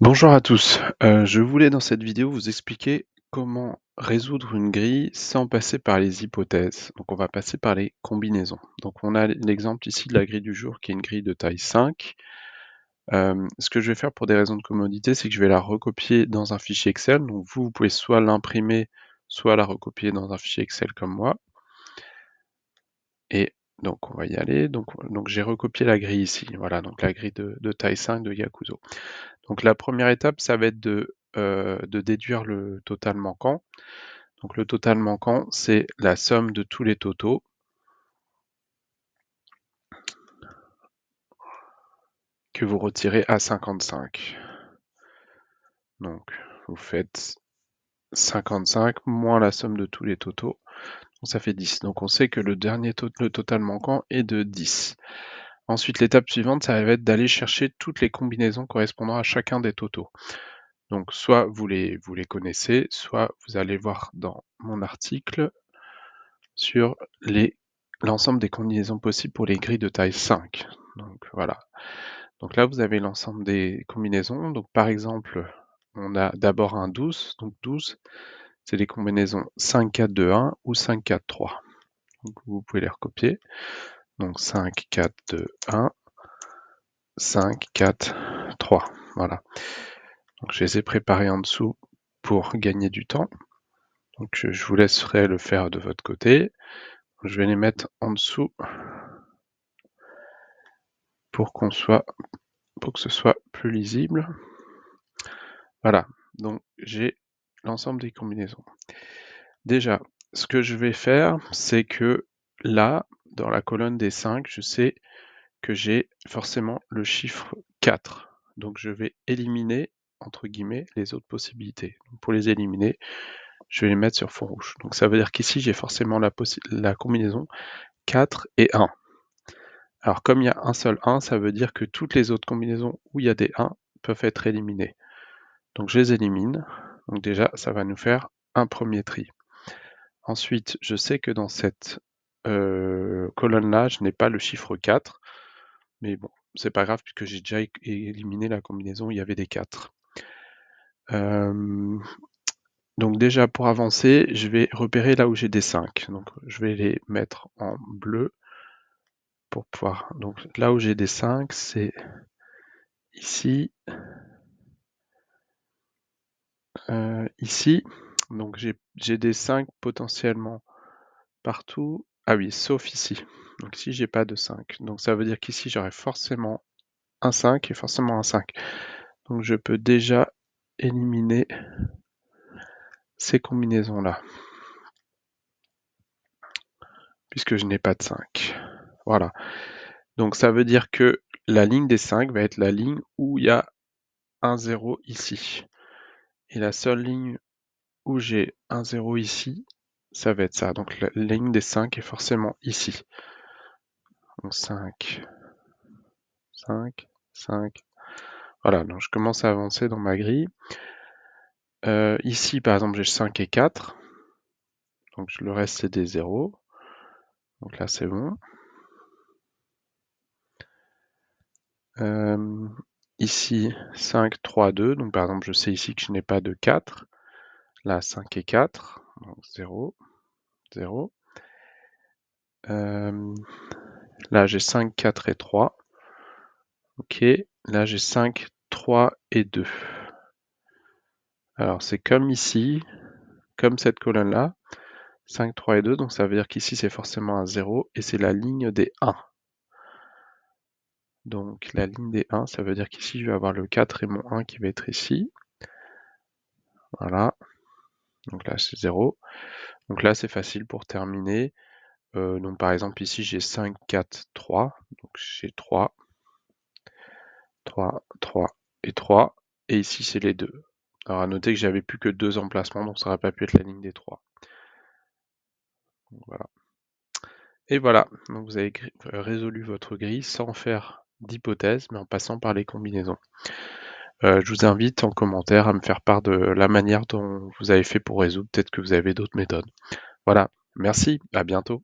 Bonjour à tous, je voulais dans cette vidéo vous expliquer comment résoudre une grille sans passer par les hypothèses. Donc on va passer par les combinaisons. Donc on a l'exemple ici de la grille du jour qui est une grille de taille 5. Ce que je vais faire pour des raisons de commodité, c'est que je vais la recopier dans un fichier Excel. Donc vous pouvez soit l'imprimer, soit la recopier dans un fichier Excel comme moi. Et donc on va y aller. Donc j'ai recopié la grille ici. Voilà, donc la grille de taille 5 de Yakuzo. Donc la première étape, ça va être de déduire le total manquant. Donc le total manquant, c'est la somme de tous les totaux que vous retirez à 55. Donc vous faites 55 moins la somme de tous les totaux, donc ça fait 10. Donc on sait que le total manquant est de 10. Ensuite, l'étape suivante, ça va être d'aller chercher toutes les combinaisons correspondant à chacun des totaux. Donc soit vous les connaissez, soit vous allez voir dans mon article sur l'ensemble des combinaisons possibles pour les grilles de taille 5. Donc voilà. Donc là, vous avez l'ensemble des combinaisons. Donc par exemple, on a d'abord un 12. Donc 12, c'est les combinaisons 5, 4, 2, 1 ou 5, 4, 3. Donc vous pouvez les recopier. Donc 5, 4, 2, 1, 5, 4, 3. Voilà. Donc je les ai préparés en dessous pour gagner du temps. Donc je vous laisserai le faire de votre côté. Je vais les mettre en dessous pour que ce soit plus lisible. Voilà, donc j'ai l'ensemble des combinaisons. Déjà, ce que je vais faire, c'est que là, dans la colonne des 5, je sais que j'ai forcément le chiffre 4. Donc je vais éliminer, entre guillemets, les autres possibilités. Donc pour les éliminer, je vais les mettre sur fond rouge. Donc ça veut dire qu'ici, j'ai forcément la combinaison 4 et 1. Alors comme il y a un seul 1, ça veut dire que toutes les autres combinaisons où il y a des 1 peuvent être éliminées. Donc je les élimine. Donc déjà, ça va nous faire un premier tri. Ensuite, je sais que dans cette colonne-là, je n'ai pas le chiffre 4, mais bon, c'est pas grave puisque j'ai déjà éliminé la combinaison où il y avait des 4. Donc déjà, pour avancer, je vais repérer là où j'ai des 5. Donc je vais les mettre en bleu pour pouvoir... Donc là où j'ai des 5, c'est ici, ici. Donc j'ai des 5 potentiellement partout. Ah oui, sauf ici. Donc ici, j'ai pas de 5. Donc ça veut dire qu'ici, j'aurai forcément un 5 et forcément un 5. Donc je peux déjà éliminer ces combinaisons-là, puisque je n'ai pas de 5. Voilà. Donc ça veut dire que la ligne des 5 va être la ligne où il y a un 0 ici. Et la seule ligne où j'ai un 0 ici, ça va être ça. Donc la ligne des 5 est forcément ici. Donc 5, 5, 5. Voilà, donc je commence à avancer dans ma grille. Ici, par exemple, j'ai 5 et 4. Donc le reste, c'est des 0. Donc là, c'est bon. Ici, 5, 3, 2. Donc par exemple, je sais ici que je n'ai pas de 4. Là, 5 et 4. Donc 0, 0. Là, j'ai 5, 4 et 3. Ok. Là, j'ai 5, 3 et 2. Alors, c'est comme ici, comme cette colonne-là. 5, 3 et 2. Donc ça veut dire qu'ici, c'est forcément un 0. Et c'est la ligne des 1. Donc la ligne des 1, ça veut dire qu'ici, je vais avoir le 4 et mon 1 qui va être ici. Voilà. Donc là, c'est 0. Donc là, c'est facile pour terminer. Donc par exemple, ici, j'ai 5, 4, 3. Donc j'ai 3, 3, 3 et 3. Et ici, c'est les 2. Alors à noter que j'avais plus que 2 emplacements, donc ça n'aurait pas pu être la ligne des 3. Donc, voilà. Et voilà, donc vous avez résolu votre grille sans faire d'hypothèse, mais en passant par les combinaisons. Je vous invite en commentaire à me faire part de la manière dont vous avez fait pour résoudre. Peut-être que vous avez d'autres méthodes. Voilà, merci, à bientôt.